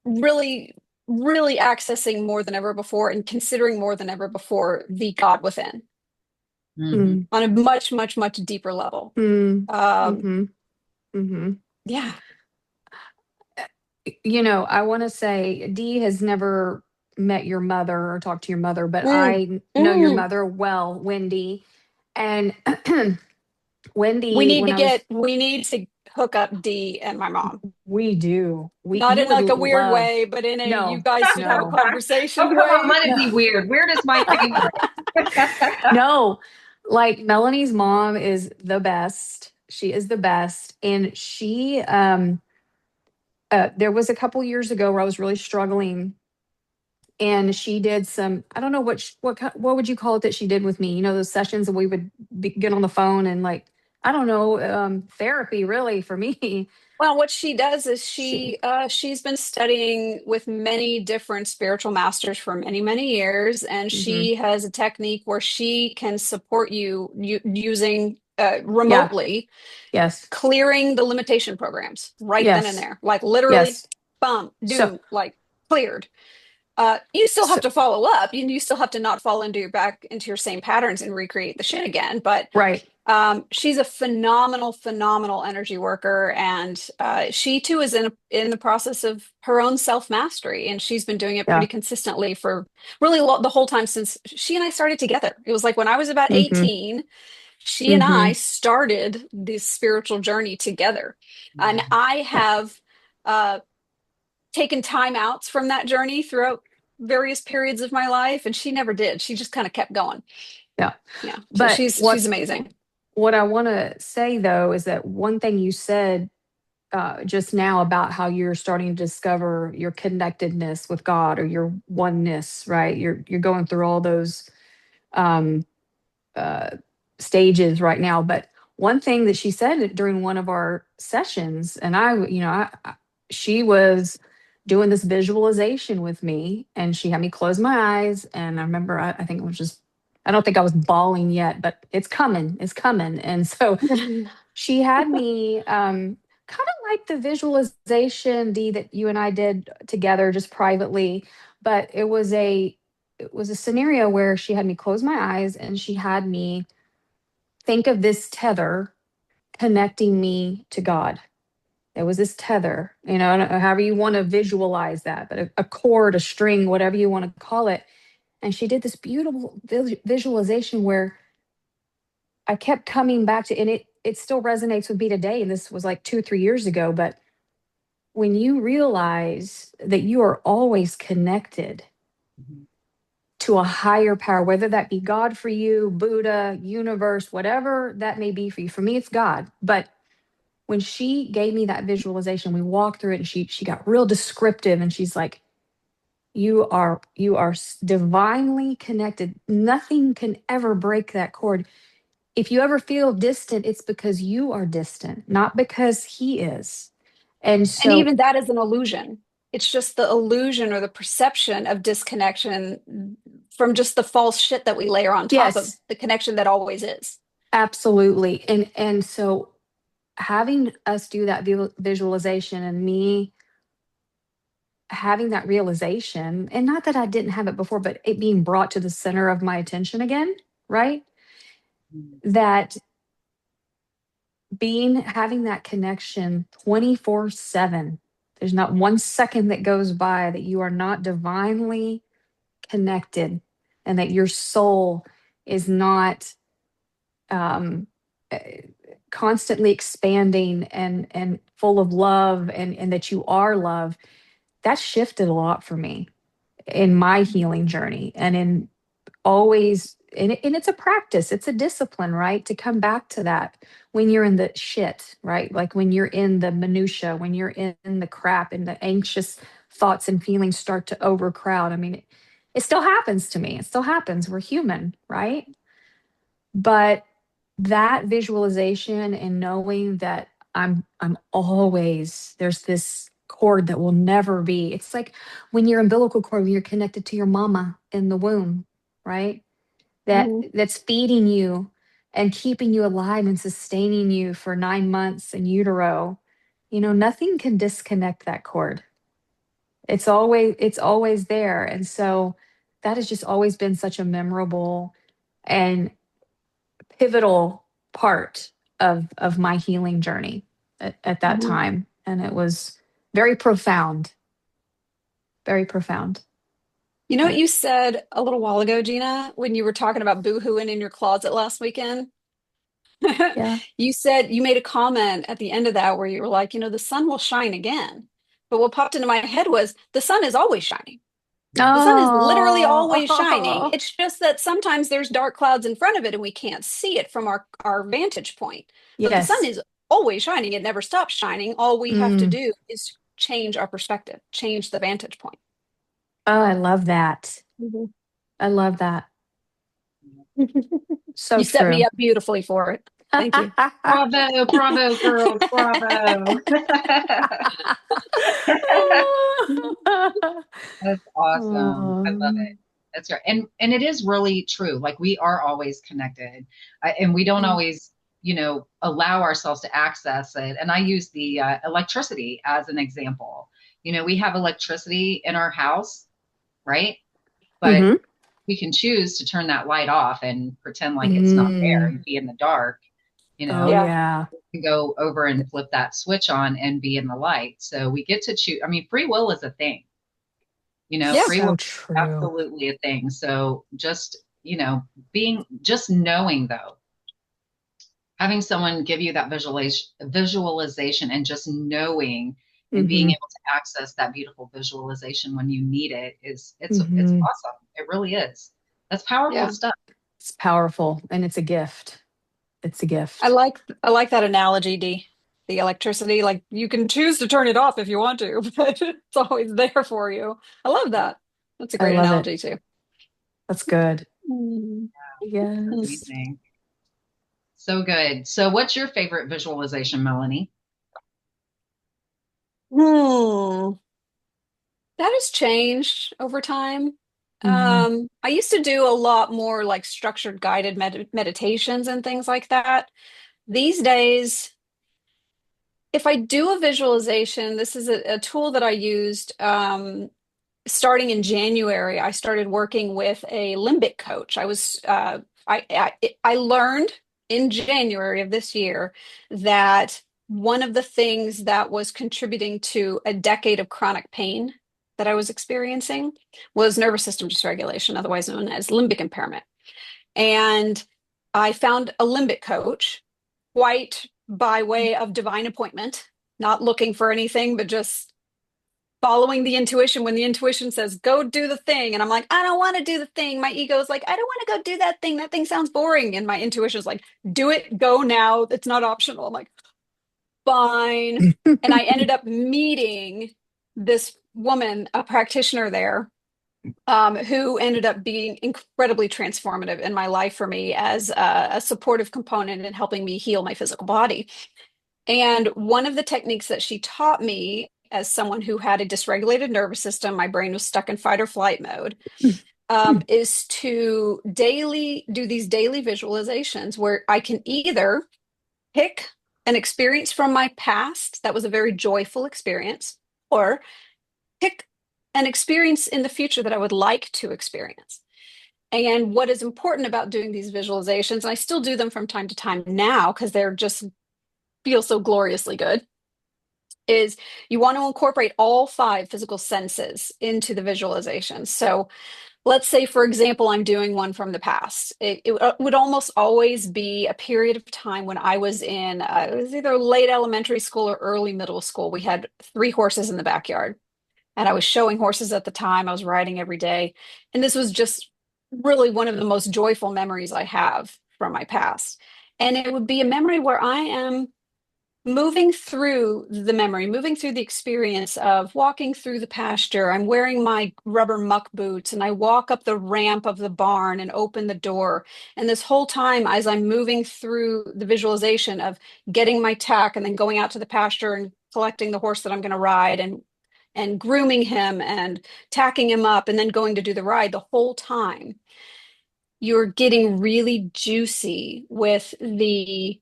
really, really accessing more than ever before and considering more than ever before the God within Hmm. Mm, on a much, much, much deeper level. mm, Um, mhm, mhm. yeah. I want to say Dee has never met your mother or talked to your mother, but Mm, know your mm. mother well, Wendy. And Wendy, when I was, We need to hook up D and my mom. we do, Not you in would like a weird love, way, but in a you no, guys should have a no, conversation How way. might it no, be weird? Weird is my favorite. no. Like Melanie's mom is the best. She is the best. And there was a couple years ago where I was really struggling, and she did some, I don't know what would you call it that she did with me, those sessions that we would get on the phone and like, I don't know, therapy really for me. Well, what she does is She she's been studying with many different spiritual masters for many, many years, and Mhm. she has a technique where she can support you using Yeah. remotely Yes. clearing the limitation programs right then and Yes. there, like literally, Yes. bum, So doom, like cleared. You still have so to follow up. You still have to not fall into your same patterns and recreate the shit again. But right. she's a phenomenal, phenomenal energy worker, and she too is in the process of her own self mastery, and she's been doing it pretty Yeah. consistently for really the whole time since she and I started together. It was like when I was about Mhm. 18, she and I Mhm. started this spiritual journey together, and Mhm. I Yeah. have. Taken time outs from that journey throughout various periods of my life, and she never did. She just kind of kept going. Yeah. Yeah, so But she's amazing. what I want to say though is that one thing you said just now about how you're starting to discover your connectedness with God or your oneness, right? You're going through all those um, uh, stages right now. But one thing that she said during one of our sessions, and she was doing this visualization with me, and she had me close my eyes. And I remember, I think it was just, I don't think I was bawling yet, but it's coming. And so she had me kind of like the visualization, Dee, that you and I did together just privately, but it was a scenario where she had me close my eyes and she had me think of this tether connecting me to God. There was this tether, I don't know, however you want to visualize that, but a cord, a string, whatever you want to call it. And she did this beautiful visualization where I kept coming back to, and it still resonates with me today. And this was like 2 or 3 years ago. But when you realize that you are always connected to a higher power, whether that be God for you, Buddha, universe, whatever that may be for you. For me, it's God. But when she gave me that visualization, we walked through it and she got real descriptive and she's like, you are divinely connected. Nothing can ever break that cord. If you ever feel distant, it's because you are distant, not because he is. And And so, even that is an illusion. It's just the illusion or the perception of disconnection from just the false shit that we layer on top of yes, the connection that always is. absolutely. And so having us do that visualization and me having that realization, and not that I didn't have it before, but it being brought to the center of my attention again, right? That having that connection 24/7. There's not 1 second that goes by that you are not divinely connected and that your soul is not um, eh, constantly expanding and full of love and that you are love. That shifted a lot for me in my healing journey and in always and it's a practice, it's a discipline, right, to come back to that when you're in the shit, right, like when you're in the minutia, when you're in the crap and the anxious thoughts and feelings start to overcrowd. I mean, it still happens to me, it still happens, we're human, right? But that visualization and knowing that I'm always, there's this cord that will never be, it's like when your umbilical cord, when you're connected to your mama in the womb, right, Mhm. that's feeding you and keeping you alive and sustaining you for 9 months in utero. Nothing can disconnect that cord. It's always there. And so that has just always been such a memorable and pivotal part of my healing journey at that Mhm. time. And it was very profound, very profound. You know what But you said a little while ago, Gina, when you were talking about boohooing in your closet last weekend? yeah. You said you made a comment at the end of that where you were like, the sun will shine again. But what popped into my head was the sun is always shining. The sun is literally always shining. Oh, It's just that sometimes there's dark clouds in front of it and we can't see it from our vantage point. But the sun yes. is always shining. It never stops shining. All we have to Mm. do is change our perspective, change the vantage point. Oh, I love that. Mhm. I love that. So You set me true. up beautifully for it. Thank you. Bravo, bravo, girls, bravo. That's awesome. I love it. Um, That's right. And it is really true. Like we are always connected, and we don't Mhm. always, allow ourselves to access it. And I use the electricity as an example. We have electricity in our house, right? But mhm. we can choose to turn that light off and pretend like it's not there Mm. and be in the dark. You Oh know, Yeah. yeah. can go over and flip that switch on and be in the light. So we get to choose. I mean, free will is a thing. Yeah. Free will So is true. absolutely a thing. So just, just knowing though, having someone give you that visualization and just knowing and being Hmm. able to access that beautiful visualization when you need it it's Hmm. awesome. It really is. That's powerful Yeah. stuff. It's powerful and it's a gift. It's a I gift. like I like that analogy, Dee. the electricity. Like you can choose to turn it off if you want to, but it's always there for you. I love that. That's a I great love it. analogy too. That's good. Mm. Yes. Amazing. So good. So, what's your favorite visualization, Melanie? Hmm. That has changed over time. Hmm. I used to do a lot more like structured guided meditations and things like that. These days, if I do a visualization, this is a tool that I used starting in January. I started working with a limbic coach. I learned in January of this year that one of the things that was contributing to a decade of chronic pain that I was experiencing was nervous system dysregulation, otherwise known as limbic impairment. And I found a limbic coach quite by way of divine appointment, not looking for anything, but just following the intuition when the intuition says, go do the thing. And I'm like, I don't want to do the thing. My ego is like, I don't want to go do that thing. That thing sounds boring. And my intuition is like, do it, go now. It's not optional. I'm like, fine. And I ended up meeting this woman, a practitioner there, who ended up being incredibly transformative in my life for me as a supportive component in helping me heal my physical body. And one of the techniques that she taught me as someone who had a dysregulated nervous system, my brain was stuck in fight or flight mode, is to daily do these daily visualizations where I can either pick an experience from my past that was a very joyful experience, or pick an experience in the future that I would like to experience. And what is important about doing these visualizations, and I still do them from time to time now because they're just feel so gloriously good, is you want to incorporate all five physical senses into the visualization. So let's say, for example, I'm doing one from the past. It would almost always be a period of time when I was in, it was either late elementary school or early middle school. We had three horses in the backyard, and I was showing horses at the time. I was riding every day. And this was just really one of the most joyful memories I have from my past. And it would be a memory where I am moving through the memory, moving through the experience of walking through the pasture. I'm wearing my rubber muck boots and I walk up the ramp of the barn and open the door. And this whole time, as I'm moving through the visualization of getting my tack and then going out to the pasture and collecting the horse that I'm going to ride and grooming him and tacking him up and then going to do the ride, the whole time you're getting really juicy with the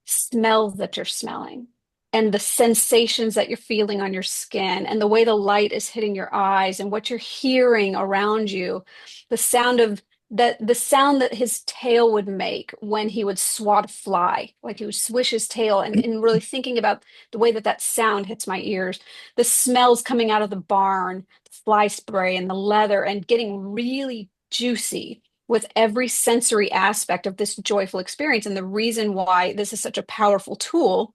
smells that you're smelling and the sensations that you're feeling on your skin and the way the light is hitting your eyes and what you're hearing around you, the sound of the sound that his tail would make when he would swat a fly, like he would swish his tail, and really thinking about the way that that sound hits my ears, the smells coming out of the barn, the fly spray and the leather, and getting really juicy with every sensory aspect of this joyful experience. And the reason why this is such a powerful tool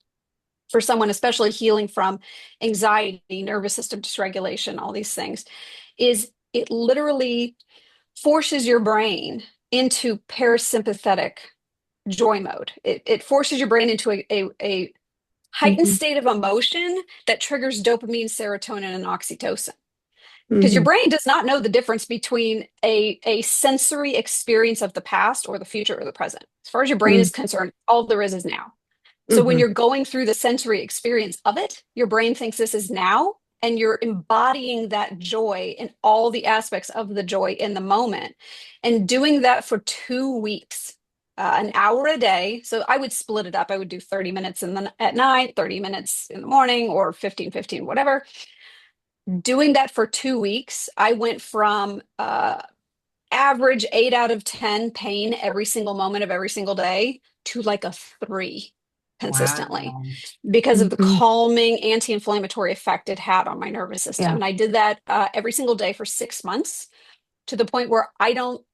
for someone, especially healing from anxiety, nervous system dysregulation, all these things, is it literally forces your brain into parasympathetic joy mode. It forces your brain into a heightened Hmm. state of emotion that triggers dopamine, serotonin, and oxytocin, because your Hmm. brain does not know the difference between a sensory experience of the past or the future or the present. As far as your brain is concerned, all there is now. So when Hmm. you're going through the sensory experience of it, your brain thinks this is now, and you're embodying that joy in all the aspects of the joy in the moment. And doing that for 2 weeks, an hour a day. So I would split it up. I would do 30 minutes at night, 30 minutes in the morning, or 15, 15, whatever. Doing that for 2 weeks, I went from average 8 out of 10 pain every single moment of every single day to like a 3 consistently Wow. because of the Hmm. calming anti-inflammatory effect it had on my nervous system. Yeah. And I did that every single day for 6 months, to the point where I don't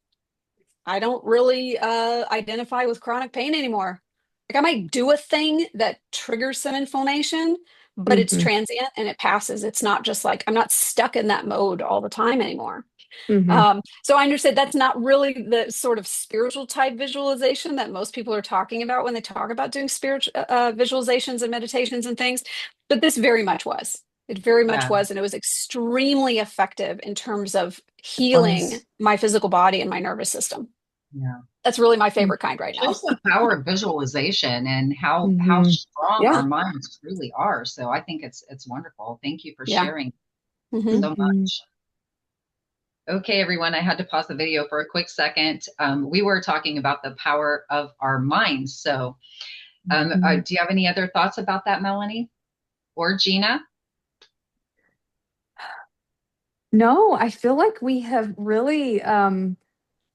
really identify with chronic pain anymore. Like I might do a thing that triggers some inflammation, but it's Hmm. transient and it passes. It's not just like I'm not stuck in that mode all the time anymore. Hmm. So I understand that's not really the sort of spiritual type visualization that most people are talking about when they talk about doing spiritual visualizations and meditations and things, but this very much was. It very much Yeah. was, and it was extremely effective in terms of healing Cleanse. my physical body and my nervous system. Yeah. That's really my favorite kind right now. Shows the power of visualization and how Hmm. strong Yeah, our minds truly are. So I think it's wonderful. Thank you for yeah. sharing Hmm. so Hmm. much. Okay, everyone, I had to pause the video for a quick second. We were talking about the power of our minds. So, Hmm. do you have any other thoughts about that, Melanie or Gina? No, I feel like we have really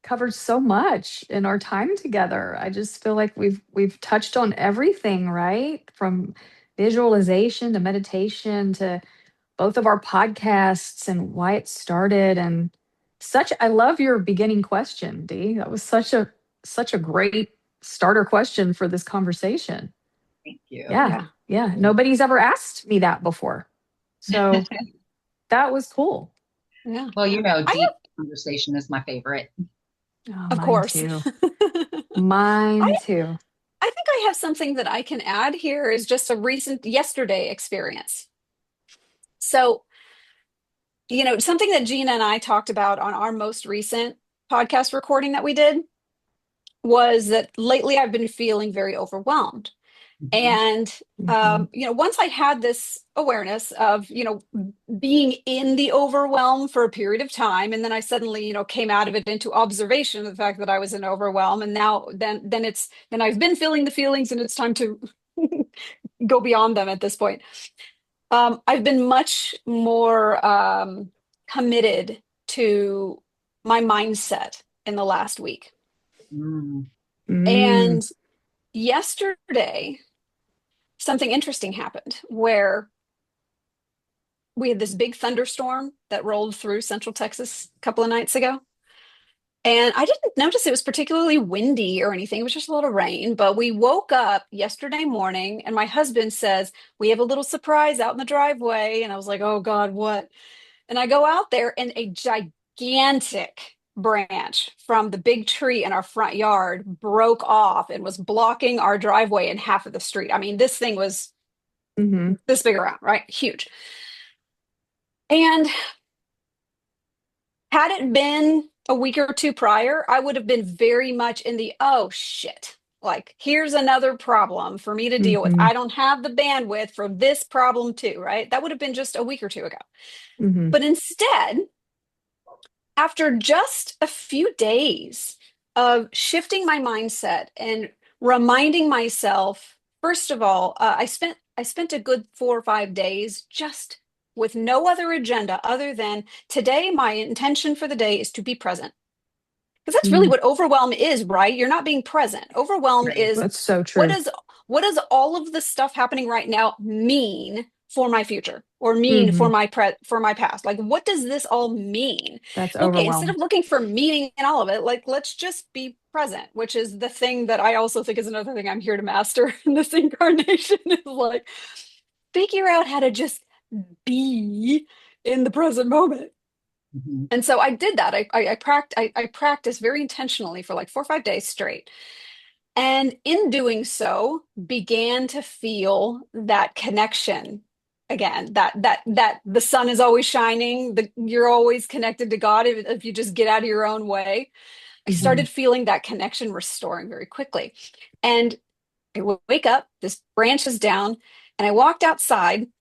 covered so much in our time together. I just feel like we've touched on everything, right? From visualization to meditation to both of our podcasts and why it started and such. I love your beginning question, Dee. That was such a great starter question for this conversation. Thank you. Yeah. Yeah. Yeah. Nobody's ever asked me that before. So that was cool. Yeah. Well, I deep conversation is my favorite. Oh, Of mine course. too. I Mine too. I think I have something that I can add here is just a recent yesterday experience. So, something that Gina and I talked about on our most recent podcast recording that we did was that lately I've been feeling very overwhelmed. Mhm. And Mhm. once I had this awareness of, being in the overwhelm for a period of time, and then I suddenly, came out of it into observation of the fact that I was in overwhelm, and now then I've been feeling the feelings, and it's time to go beyond them at this point. I've been much more committed to my mindset in the last week. Mm. Mm. And yesterday, something interesting happened where we had this big thunderstorm that rolled through central Texas a couple of nights ago. And I didn't notice it was particularly windy or anything. It was just a little rain. But we woke up yesterday morning and my husband says, "We have a little surprise out in the driveway." And I was like, "Oh God, what?" And I go out there and a gigantic branch from the big tree in our front yard broke off and was blocking our driveway and half of the street. I mean, this thing was Mhm. this big around, right? Huge. And had it been a week or two prior, I would have been very much in the, oh shit, like here's another problem for me to deal with. Mhm. I don't have the bandwidth for this problem too, right? That would have been just a week or two ago. Mhm. But instead, after just a few days of shifting my mindset and reminding myself, first of all, I spent a good 4 or 5 days just with no other agenda other than today my intention for the day is to be present, because that's really Mm. what overwhelm is, right? You're not being present. Overwhelm Right. is That's so what true. does what does all of the stuff happening right now mean for my future or mean for Mhm. my past? Like, what does this all mean? That's Okay, instead of overwhelm. looking for meaning in all of it, like let's just be present, which is the thing that I also think is another thing I'm here to master in this incarnation is like figure out how to just be in the present moment. Mhm. And so I did that. I practiced very intentionally for like 4 or 5 days straight. And in doing so, began to feel that connection again, that the sun is always shining, you're always connected to God if you just get out of your own way. I Mhm. started feeling that connection restoring very quickly. And I wake up, this branch is down, and I walked outside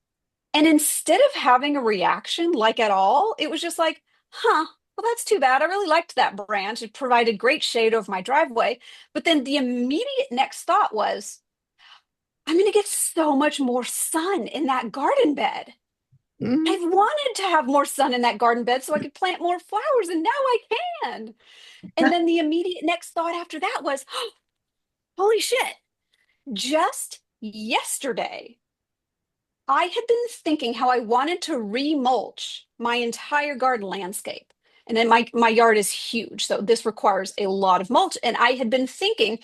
and instead of having a reaction like at all, it was just like, huh, well, that's too bad. I really liked that branch. It provided great shade over my driveway. But then the immediate next thought was, I'm going to get so much more sun in that garden bed. Mhm. I've wanted to have more sun in that garden bed so I could plant more flowers, and now I can. And then the immediate next thought after that was, holy shit, just yesterday, I had been thinking how I wanted to remulch my entire garden landscape. And then my yard is huge, so this requires a lot of mulch. And I had been thinking,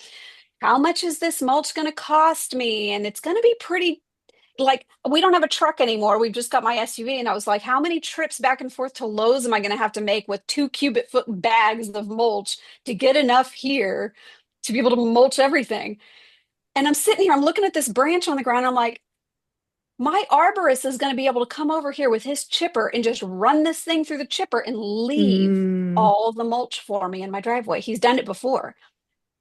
how much is this mulch going to cost me? And it's going to be like we don't have a truck anymore. We've just got my SUV. And I was like, how many trips back and forth to Lowe's am I going to have to make with 2 cubic foot bags of mulch to get enough here to be able to mulch everything? And I'm sitting here, I'm looking at this branch on the ground. I'm like, my arborist is going to be able to come over here with his chipper and just run this thing through the chipper and leave Mm, all the mulch for me in my driveway. He's done it before.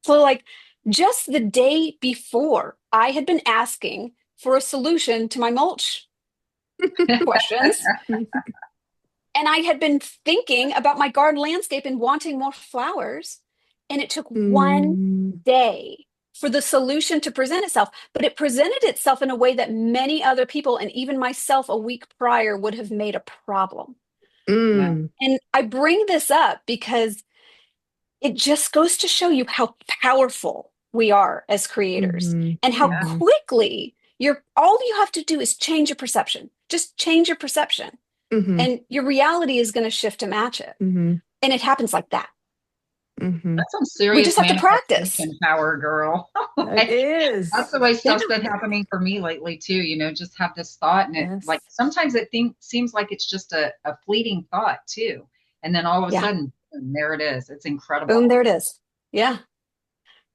So, like, just the day before, I had been asking for a solution to my mulch questions. And I had been thinking about my garden landscape and wanting more flowers. And it took one mm, day for the solution to present itself. But it presented itself in a way that many other people, and even myself a week prior, would have made a problem. Yeah. mm, And I bring this up because it just goes to show you how powerful we are as creators mhm, and how Yeah. mhm, quickly you're all you have to do is change your perception. Just change your perception mhm, and your reality is going to shift to match it. mhm, And it happens like that. mhm. That's some We serious just have to practice. manifestation power, girl. It Like, that's is. the way Yeah. stuff's been happening for me lately too. Just have this thought, and it like Yes. sometimes seems like it's just a fleeting thought too, and then all of a Yeah. sudden, boom, there it is. It's Boom, incredible. there it is. Yeah.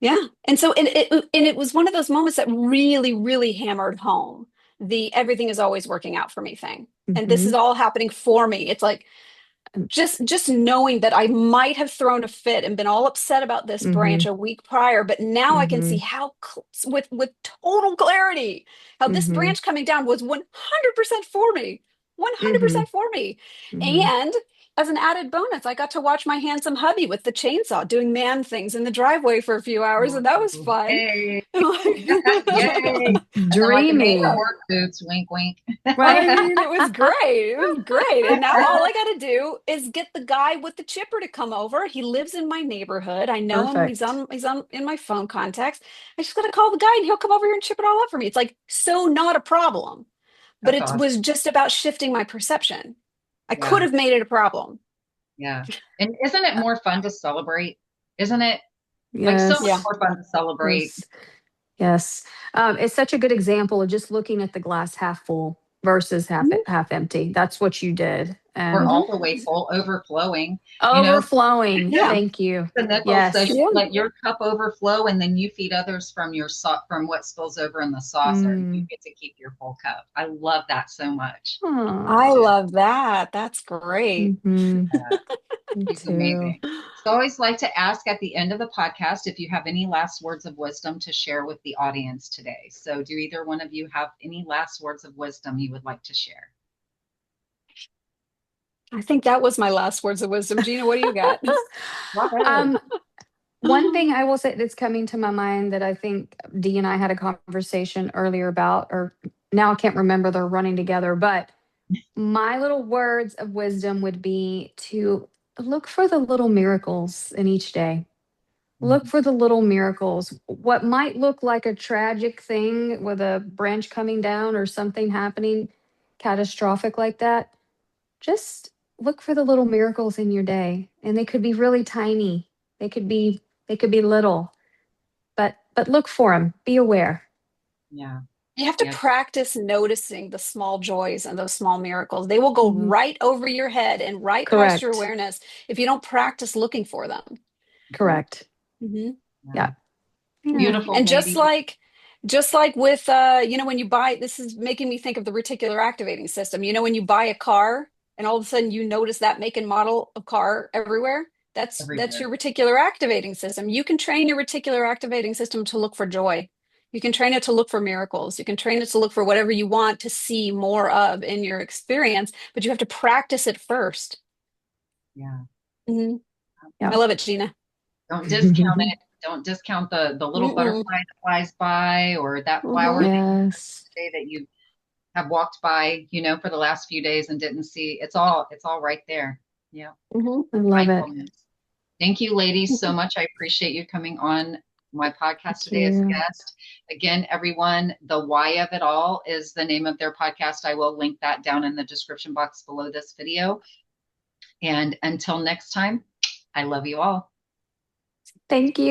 Yeah. And so and it was one of those moments that really, really hammered home the everything is always working out for me thing. And this is Mhm, all happening for me. It's like just knowing that I might have thrown a fit and been all upset about this branch mhm, a week prior, but now I can see mhm, how with total clarity how this mhm, branch coming down was 100% for me. mhm, 100% for me. mhm. And as an added bonus, I got to watch my handsome hubby with the chainsaw doing man things in the driveway for a few hours, and that was fun. Yay! Yay! And then like a man in Dreamy, work boots, wink, wink. I right? mean, it was great. It was great. And now all I got to do is get the guy with the chipper to come over. He lives in my neighborhood. I know him. He's Perfect. on he's on in my phone contacts. I just got to call the guy and he'll come over here and chip it all up for me. It's like so not a problem. But That's it awesome. was just about shifting my perception. I could Yeah, have made it a problem. yeah. And isn't it more fun to celebrate? Isn't it like so much Yeah. Yes. more fun to celebrate? Yes. Yes. It's such a good example of just looking at the glass half full versus Mhm. half empty. That's what you did. Or And Mhm. all the way full, overflowing. You know, overflowing. Yeah. Thank you. the nickel says Yes. Yeah. let your cup overflow and then you feed others from from what spills over in the saucer. You Mm. get to keep your full cup. I love that so much. I Aw. Yeah, love that. That's great. Mm-hmm. yeah, Me she's too. amazing. So I always like to ask at the end of the podcast if you have any last words of wisdom to share with the audience today. So do either one of you have any last words of wisdom you would like to share? I think that was my last words of wisdom. Gina, what do you got? Go ahead. um, One thing I will say that's coming to my mind that I think Dee and I had a conversation earlier about, or now I can't remember, they're running together, but my little words of wisdom would be to look for the little miracles in each day. Look for the little miracles. What might look like a tragic thing with a branch coming down or something happening catastrophic like that, just look for the little miracles in your day. And they could be really tiny. They could be little, but look for them. Be aware. Yeah, You have to yeah, practice noticing the small joys and those small miracles. They will go Mhm. right over your head and right past your Correct. awareness if you don't practice looking for them. mhm, Correct. Mhm. yeah. Yeah. Yeah. Beautiful, And lady. just like with when you buy, this is making me think of the reticular activating system. When you buy a car and all of a sudden you notice that make and model of car everywhere, that's Everywhere. your reticular activating system. You can train your reticular activating system to look for joy. You can train it to look for miracles. You can train it to look for whatever you want to see more of in your experience, but you have to practice it first. Yeah. Mhm. I Yeah. love it, Gina. Don't discount it. Don't discount the little Mm-mm. butterfly that flies by or that flower Mhm. that you Yes. say that you have walked by, for the last few days and didn't see. It's all right there. Yeah. Mhm. I love it. Mindfulness. Thank you, ladies, so much. I appreciate you coming on my podcast Thank today as a you. guest. Again, everyone, The Why of It All is the name of their podcast. I will link that down in the description box below this video. And until next time, I love you all. Thank you.